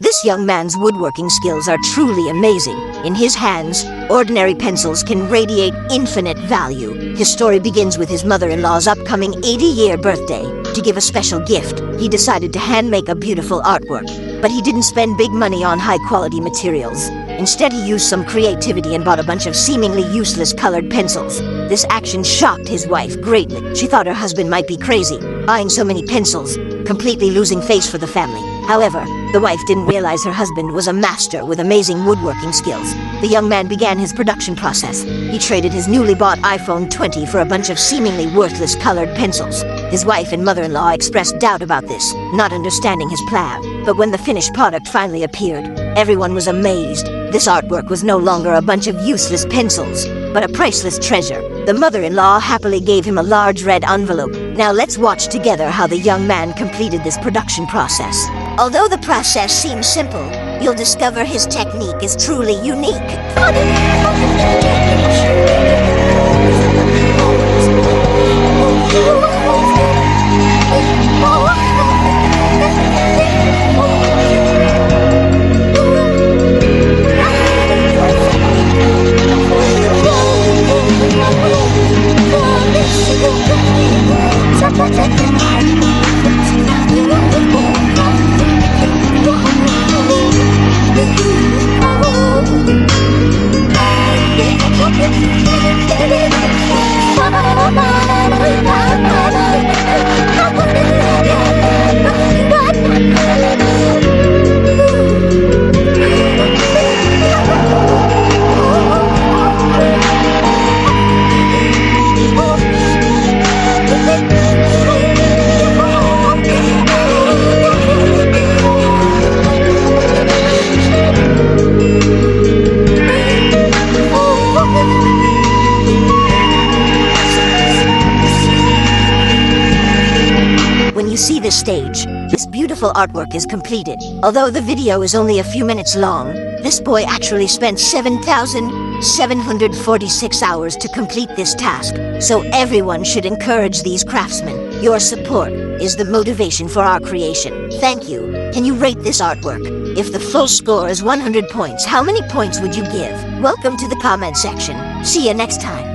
This young man's woodworking skills are truly amazing. In his hands, ordinary pencils can radiate infinite value. His story begins with his mother-in-law's upcoming 80-year birthday. To give a special gift, he decided to hand-make a beautiful artwork. But he didn't spend big money on high-quality materials. Instead, he used some creativity and bought a bunch of seemingly useless colored pencils. This action shocked his wife greatly. She thought her husband might be crazy, buying so many pencils, completely losing face for the family. However, the wife didn't realize her husband was a master with amazing woodworking skills. The young man began his production process. He traded his newly bought iPhone 20 for a bunch of seemingly worthless colored pencils. His wife and mother-in-law expressed doubt about this, not understanding his plan. But when the finished product finally appeared, everyone was amazed. This artwork was no longer a bunch of useless pencils, but a priceless treasure. The mother-in-law happily gave him a large red envelope. Now let's watch together how the young man completed this production process. Although the process seems simple, you'll discover his technique is truly unique. When you see this stage, this beautiful artwork is completed. Although the video is only a few minutes long, this boy actually spent 7,746 hours to complete this task. So everyone should encourage these craftsmen. Your support is the motivation for our creation. Thank you. Can you rate this artwork? If the full score is 100 points, how many points would you give? Welcome to the comment section. See you next time.